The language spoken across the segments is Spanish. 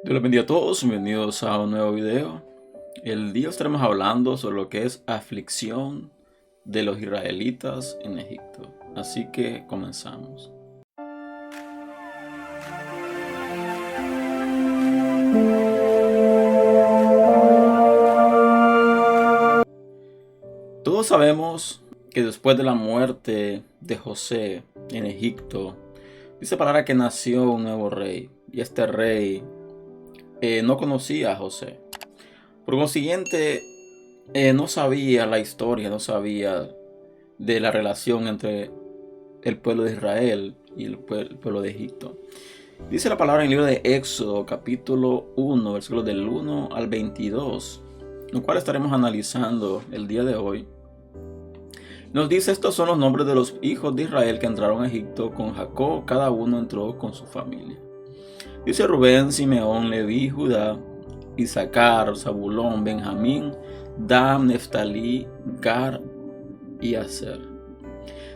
Dios les bendiga a todos, bienvenidos a un nuevo video. El día estaremos hablando sobre lo que es aflicción de los israelitas en Egipto. Así que comenzamos. Todos sabemos que después de la muerte de José en Egipto, dice la palabra que nació un nuevo rey. Y este rey no conocía a José. Por consiguiente, no sabía la historia, no sabía de la relación entre el pueblo de Israel y el pueblo de Egipto. Dice la palabra en el libro de Éxodo, capítulo 1, versículos del 1 al 22, lo cual estaremos analizando el día de hoy. Nos dice: estos son los nombres de los hijos de Israel que entraron a Egipto con Jacob, cada uno entró con su familia. Dice Rubén, Simeón, Leví, Judá, Isaacar, Zabulón, Benjamín, Dan, Neftalí, Gar y Aser.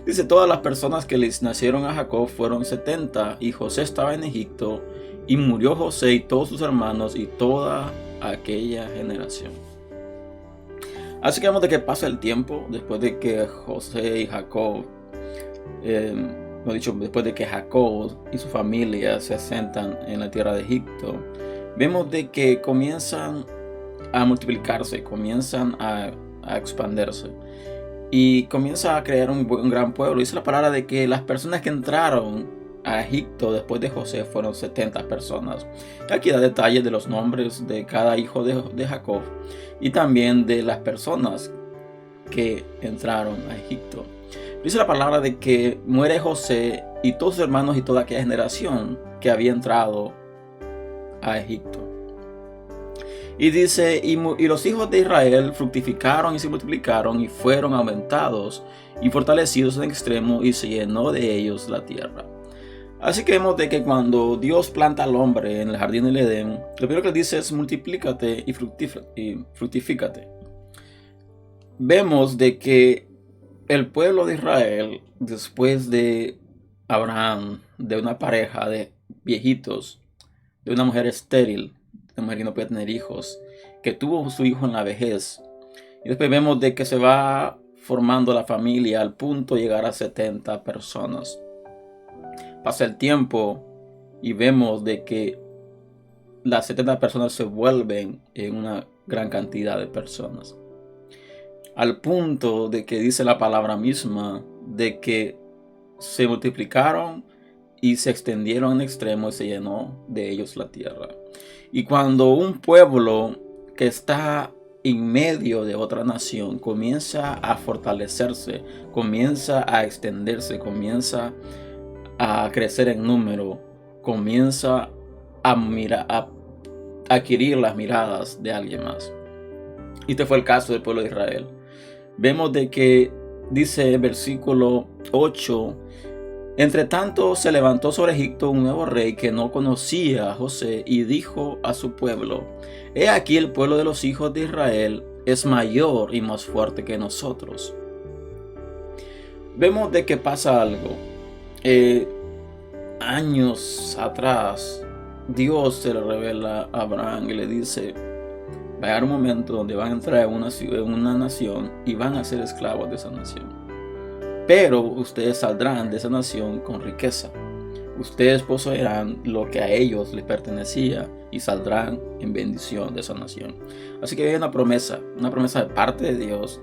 Dice: todas las personas que les nacieron a Jacob fueron 70, y José estaba en Egipto, y murió José y todos sus hermanos y toda aquella generación. Así que vemos de que pasa el tiempo después de que José y Jacob, después de que Jacob y su familia se asentan en la tierra de Egipto, vemos de que comienzan a multiplicarse, comienzan a expandirse y comienza a crear un gran pueblo. Dice la palabra de que las personas que entraron a Egipto después de José fueron 70 personas. Aquí da detalles de los nombres de cada hijo de Jacob y también de las personas que entraron a Egipto. Dice la palabra de que muere José y todos sus hermanos y toda aquella generación que había entrado a Egipto. Y dice: y los hijos de Israel fructificaron y se multiplicaron y fueron aumentados y fortalecidos en extremo, y se llenó de ellos la tierra. Así que vemos de que cuando Dios planta al hombre en el jardín del Edén, lo primero que le dice es: multiplícate y fructifícate. Vemos de que el pueblo de Israel, después de Abraham, de una pareja de viejitos, de una mujer estéril, una mujer que no puede tener hijos, que tuvo su hijo en la vejez, y después vemos de que se va formando la familia al punto de llegar a 70 personas. Pasa el tiempo y vemos de que las 70 personas se vuelven en una gran cantidad de personas, al punto de que dice la palabra misma de que se multiplicaron y se extendieron en extremo y se llenó de ellos la tierra. Y cuando un pueblo que está en medio de otra nación comienza a fortalecerse, comienza a extenderse, comienza a crecer en número, comienza a adquirir las miradas de alguien más. Y este fue el caso del pueblo de Israel. Vemos de que dice el versículo 8: entre tanto se levantó sobre Egipto un nuevo rey que no conocía a José, y dijo a su pueblo: he aquí, el pueblo de los hijos de Israel es mayor y más fuerte que nosotros. Vemos de que pasa algo. Años atrás, Dios se le revela a Abraham y le dice: va a llegar un momento donde van a entrar en una nación y van a ser esclavos de esa nación. Pero ustedes saldrán de esa nación con riqueza. Ustedes poseerán lo que a ellos les pertenecía y saldrán en bendición de esa nación. Así que hay una promesa de parte de Dios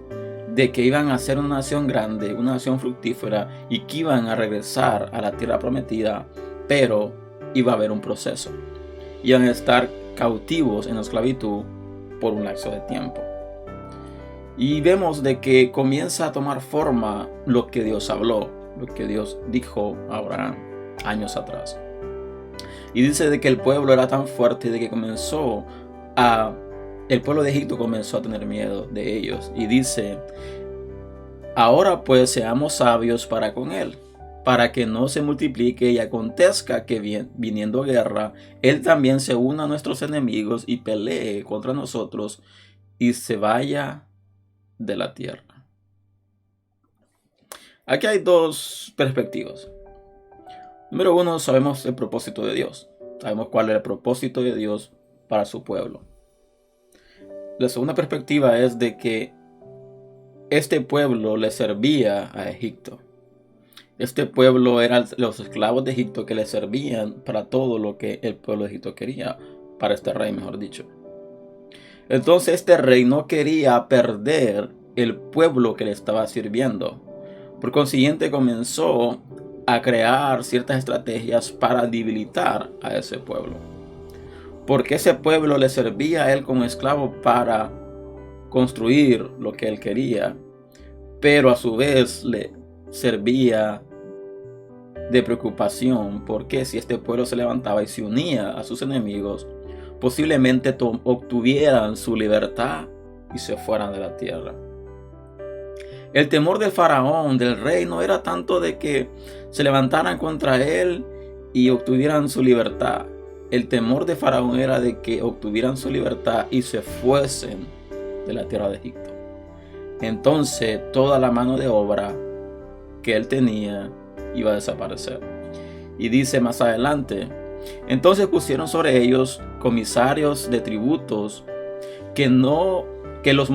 de que iban a ser una nación grande, una nación fructífera, y que iban a regresar a la tierra prometida, pero iba a haber un proceso. Iban a estar cautivos en la esclavitud por un lapso de tiempo. Y vemos de que comienza a tomar forma lo que Dios habló, lo que Dios dijo a Abraham años atrás. Y dice de que el pueblo era tan fuerte de que el pueblo de Egipto comenzó a tener miedo de ellos. Y dice: ahora pues seamos sabios para con él, para que no se multiplique y acontezca que viniendo guerra, él también se una a nuestros enemigos y pelee contra nosotros y se vaya de la tierra. Aquí hay dos perspectivas. Número uno, sabemos el propósito de Dios. Sabemos cuál era el propósito de Dios para su pueblo. La segunda perspectiva es de que este pueblo le servía a Egipto. Este pueblo eran los esclavos de Egipto que le servían para todo lo que el pueblo de Egipto quería, para este rey, mejor dicho. Entonces este rey no quería perder el pueblo que le estaba sirviendo. Por consiguiente comenzó a crear ciertas estrategias para debilitar a ese pueblo. Porque ese pueblo le servía a él como esclavo para construir lo que él quería, pero a su vez le servía de preocupación, porque si este pueblo se levantaba y se unía a sus enemigos, posiblemente obtuvieran su libertad y se fueran de la tierra. El temor del faraón, del rey, no era tanto de que se levantaran contra él y obtuvieran su libertad. El temor de faraón era de que obtuvieran su libertad y se fuesen de la tierra de Egipto. Entonces toda la mano de obra que él tenía iba a desaparecer. Y dice más adelante: entonces pusieron sobre ellos comisarios de tributos que los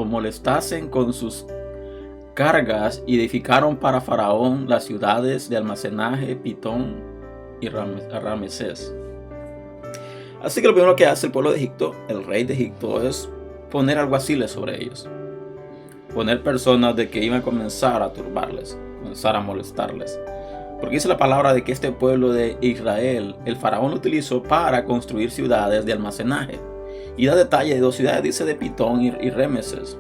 molestasen con sus cargas, y edificaron para Faraón las ciudades de almacenaje, Pitón y Ramesés. Así que lo primero que hace el pueblo de Egipto, el rey de Egipto, es poner alguaciles sobre ellos. Poner personas de que iban a comenzar a turbarles, comenzar a molestarles. Porque dice la palabra de que este pueblo de Israel, el faraón lo utilizó para construir ciudades de almacenaje. Y da detalle de 2 ciudades, dice de Pitón y Rameses.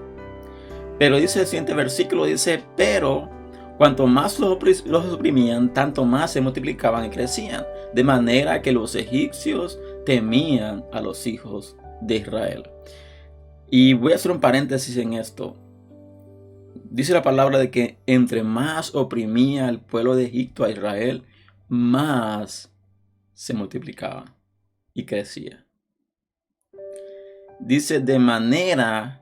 Pero dice el siguiente versículo, dice: pero cuanto más los oprimían, tanto más se multiplicaban y crecían, de manera que los egipcios temían a los hijos de Israel. Y voy a hacer un paréntesis en esto. Dice la palabra de que entre más oprimía el pueblo de Egipto a Israel, más se multiplicaba y crecía. Dice: de manera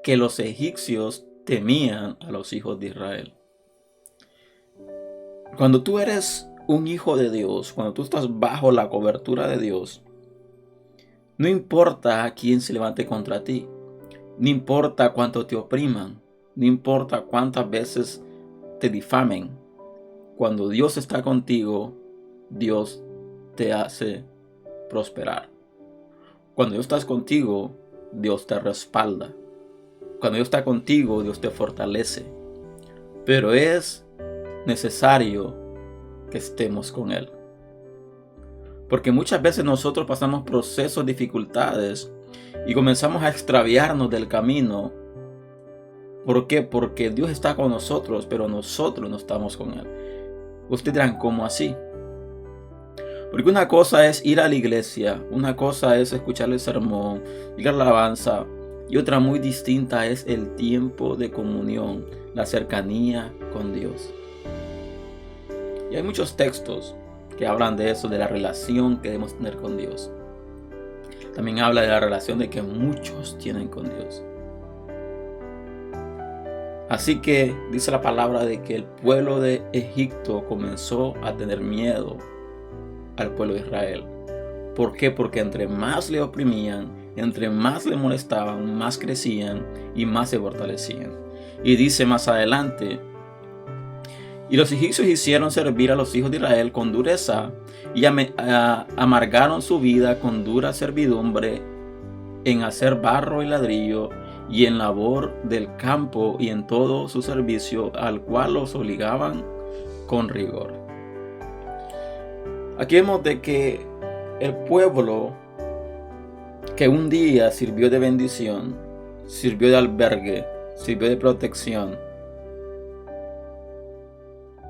que los egipcios temían a los hijos de Israel. Cuando tú eres un hijo de Dios, cuando tú estás bajo la cobertura de Dios, no importa a quién se levante contra ti, no importa cuánto te opriman, no importa cuántas veces te difamen. Cuando Dios está contigo, Dios te hace prosperar. Cuando Dios está contigo, Dios te respalda. Cuando Dios está contigo, Dios te fortalece. Pero es necesario que estemos con Él. Porque muchas veces nosotros pasamos procesos, dificultades, y comenzamos a extraviarnos del camino. ¿Por qué? Porque Dios está con nosotros, pero nosotros no estamos con Él. Ustedes dirán: ¿cómo así? Porque una cosa es ir a la iglesia, una cosa es escuchar el sermón, ir a la alabanza, y otra muy distinta es el tiempo de comunión, la cercanía con Dios. Y hay muchos textos que hablan de eso, de la relación que debemos tener con Dios. También habla de la relación de que muchos tienen con Dios. Así que dice la palabra de que el pueblo de Egipto comenzó a tener miedo al pueblo de Israel. ¿Por qué? Porque entre más le oprimían, entre más le molestaban, más crecían y más se fortalecían. Y dice más adelante: y los egipcios hicieron servir a los hijos de Israel con dureza, y amargaron su vida con dura servidumbre en hacer barro y ladrillo, y en labor del campo, y en todo su servicio, al cual los obligaban con rigor. Aquí vemos de que el pueblo que un día sirvió de bendición, sirvió de albergue, sirvió de protección,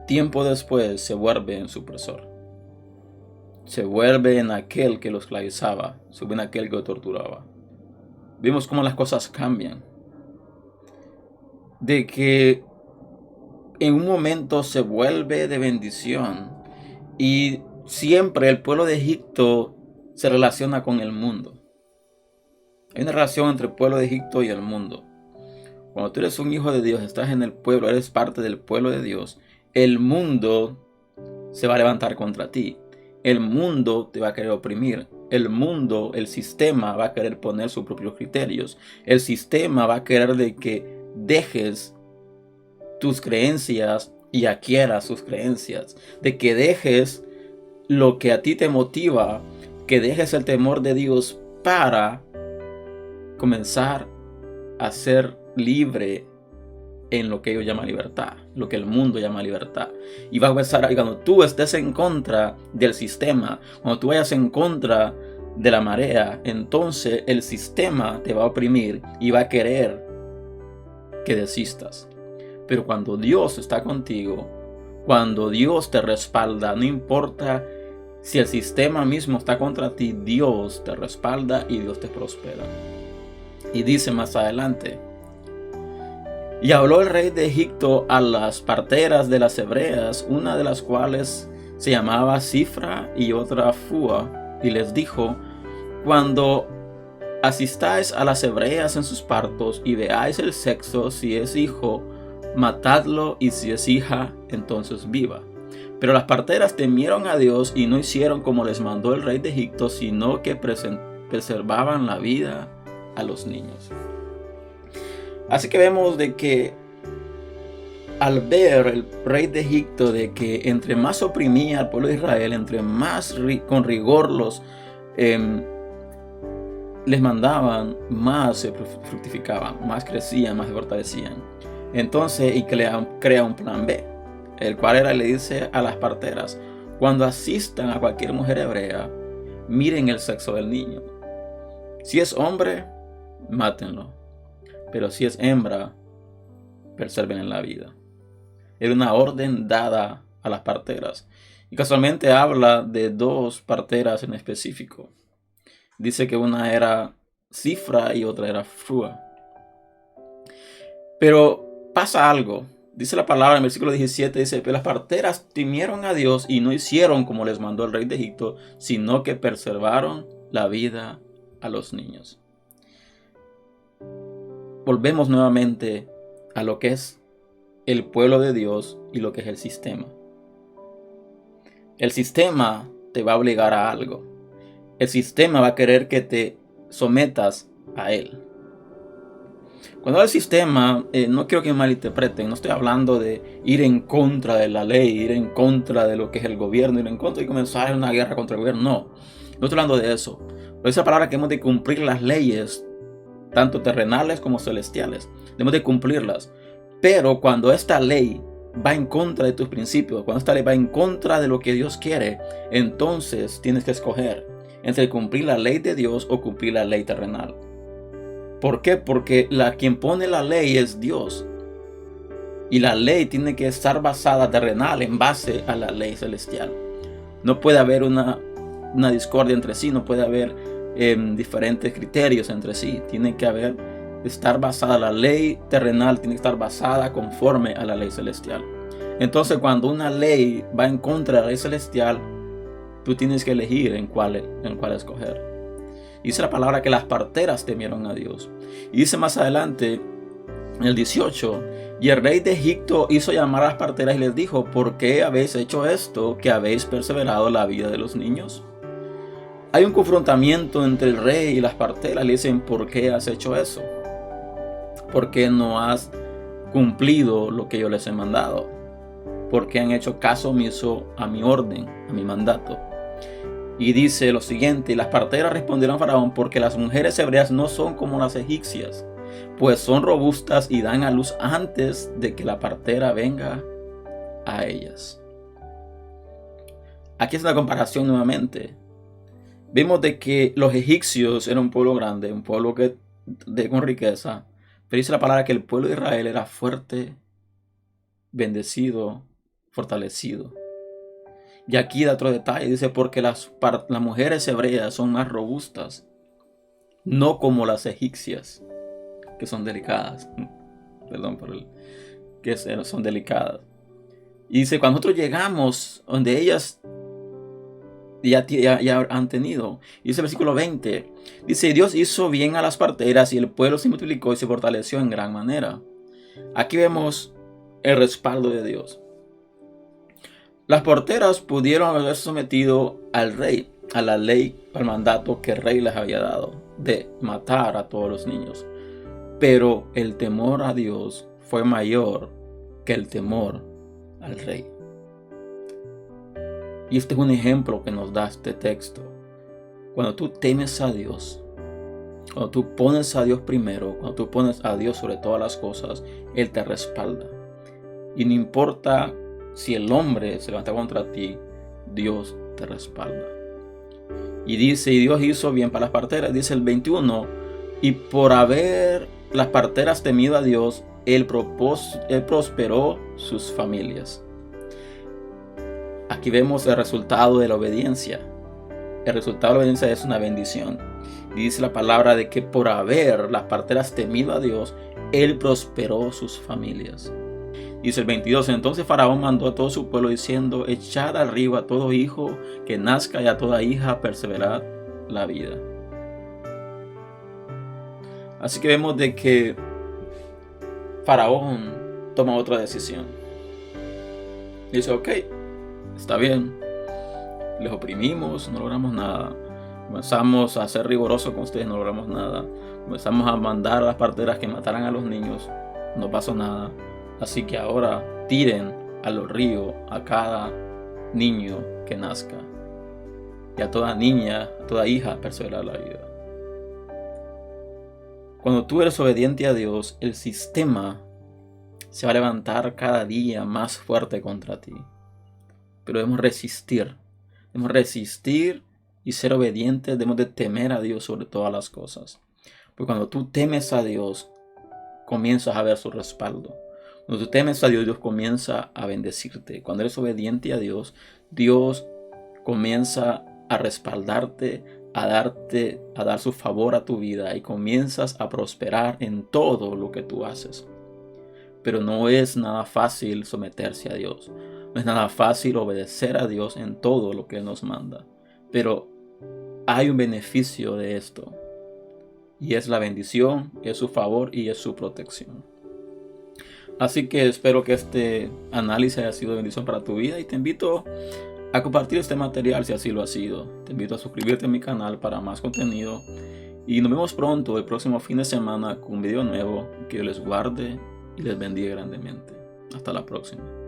tiempo después se vuelve en supresor. Se vuelve en aquel que los esclavizaba, se vuelve en aquel que los torturaba. Vemos cómo las cosas cambian. De que en un momento se vuelve de bendición, y siempre el pueblo de Egipto se relaciona con el mundo. Hay una relación entre el pueblo de Egipto y el mundo. Cuando tú eres un hijo de Dios, estás en el pueblo, eres parte del pueblo de Dios, el mundo se va a levantar contra ti. el mundo te va a querer oprimir. El mundo, el sistema va a querer poner sus propios criterios. El sistema va a querer de que dejes tus creencias y adquieras sus creencias. De que dejes lo que a ti te motiva, que dejes el temor de Dios para comenzar a ser libre en lo que ellos llaman libertad, lo que el mundo llama libertad. Y va a comenzar, y cuando tú estés en contra del sistema, cuando tú vayas en contra de la marea, entonces el sistema te va a oprimir y va a querer que desistas. Pero cuando Dios está contigo, cuando Dios te respalda, no importa si el sistema mismo está contra ti, Dios te respalda y Dios te prospera. Y dice más adelante: y habló el rey de Egipto a las parteras de las hebreas, una de las cuales se llamaba Cifra y otra Fua, y les dijo: cuando asistáis a las hebreas en sus partos y veáis el sexo, si es hijo, matadlo, y si es hija, entonces viva. Pero las parteras temieron a Dios y no hicieron como les mandó el rey de Egipto, sino que preservaban la vida a los niños. Así que vemos de que al ver el rey de Egipto de que entre más oprimía al pueblo de Israel, entre más con rigor les mandaban, más se fructificaban, más crecían, más se fortalecían. Entonces, y crea un plan B, el cual le dice a las parteras: cuando asistan a cualquier mujer hebrea, miren el sexo del niño. Si es hombre, mátenlo. Pero si es hembra, preserven en la vida. Era una orden dada a las parteras. Y casualmente habla de dos parteras en específico. Dice que una era Cifra y otra era Fua. Pero pasa algo. Dice la palabra en el versículo 17, dice: pero las parteras temieron a Dios y no hicieron como les mandó el rey de Egipto, sino que preservaron la vida a los niños. Volvemos nuevamente a lo que es el pueblo de Dios y lo que es el sistema. El sistema te va a obligar a algo. El sistema va a querer que te sometas a él. Cuando hablo del sistema, no quiero que me malinterpreten. No estoy hablando de ir en contra de la ley, ir en contra de lo que es el gobierno, ir en contra y comenzar una guerra contra el gobierno. No estoy hablando de eso. Pero esa palabra que hemos de cumplir las leyes, tanto terrenales como celestiales. Debemos de cumplirlas. Pero cuando esta ley va en contra de tus principios, cuando esta ley va en contra de lo que Dios quiere, entonces tienes que escoger entre cumplir la ley de Dios o cumplir la ley terrenal. ¿Por qué? Porque quien pone la ley es Dios. Y la ley tiene que estar basada terrenal en base a la ley celestial. No puede haber una discordia entre sí, no puede haber diferentes criterios entre sí. Tiene que estar basada, la ley terrenal tiene que estar basada conforme a la ley celestial. Entonces, cuando una ley va en contra de la ley celestial, tú tienes que elegir en cuál escoger. Dice la palabra que las parteras temieron a Dios. Y dice más adelante, en el 18, y el rey de Egipto hizo llamar a las parteras y les dijo: ¿por qué habéis hecho esto, que habéis perseverado la vida de los niños? Hay un confrontamiento entre el rey y las parteras. Le dicen: ¿por qué has hecho eso? ¿Por qué no has cumplido lo que yo les he mandado? ¿Por qué han hecho caso omiso a mi orden, a mi mandato? Y dice lo siguiente: las parteras respondieron a Faraón: porque las mujeres hebreas no son como las egipcias, pues son robustas y dan a luz antes de que la partera venga a ellas. Aquí es una comparación nuevamente. Vemos de que los egipcios eran un pueblo grande, un pueblo con riqueza, pero dice la palabra que el pueblo de Israel era fuerte, bendecido, fortalecido. Y aquí da otro detalle, dice: porque las mujeres hebreas son más robustas, no como las egipcias, que son delicadas. Perdón por que son delicadas. Y dice: cuando nosotros llegamos donde ellas ya han tenido. Y dice el versículo 20, dice: Dios hizo bien a las parteras y el pueblo se multiplicó y se fortaleció en gran manera. Aquí vemos el respaldo de Dios. Las porteras pudieron haberse sometido al rey, a la ley, al mandato que el rey les había dado de matar a todos los niños. Pero el temor a Dios fue mayor que el temor al rey. Y este es un ejemplo que nos da este texto. Cuando tú temes a Dios, cuando tú pones a Dios primero, cuando tú pones a Dios sobre todas las cosas, Él te respalda. Y no importa si el hombre se levanta contra ti, Dios te respalda. Y dice, y Dios hizo bien para las parteras, dice el 21, y por haber las parteras temido a Dios, Él prosperó sus familias. Aquí vemos el resultado de la obediencia. El resultado de la obediencia es una bendición. Y dice la palabra de que por haber las parteras temido a Dios, Él prosperó sus familias. Dice el 22, entonces Faraón mandó a todo su pueblo diciendo, echad arriba a todo hijo que nazca y a toda hija perseverad la vida. Así que vemos de que Faraón toma otra decisión. Dice, ok, está bien, les oprimimos, no logramos nada. Comenzamos a ser rigurosos con ustedes, no logramos nada. Comenzamos a mandar a las parteras que mataran a los niños, no pasó nada. Así que ahora tiren a los ríos a cada niño que nazca. Y a toda niña, a toda hija perseverar la vida. Cuando tú eres obediente a Dios, el sistema se va a levantar cada día más fuerte contra ti. Pero debemos resistir. Debemos resistir y ser obedientes. Debemos de temer a Dios sobre todas las cosas. Porque cuando tú temes a Dios, comienzas a ver su respaldo. Cuando tú temes a Dios, Dios comienza a bendecirte. Cuando eres obediente a Dios, Dios comienza a respaldarte, a dar su favor a tu vida y comienzas a prosperar en todo lo que tú haces. Pero no es nada fácil someterse a Dios. No es nada fácil obedecer a Dios en todo lo que Él nos manda. Pero hay un beneficio de esto. Y es la bendición, es su favor y es su protección. Así que espero que este análisis haya sido de bendición para tu vida y te invito a compartir este material si así lo ha sido. Te invito a suscribirte a mi canal para más contenido y nos vemos pronto el próximo fin de semana con un video nuevo. Que Dios les guarde y les bendiga grandemente. Hasta la próxima.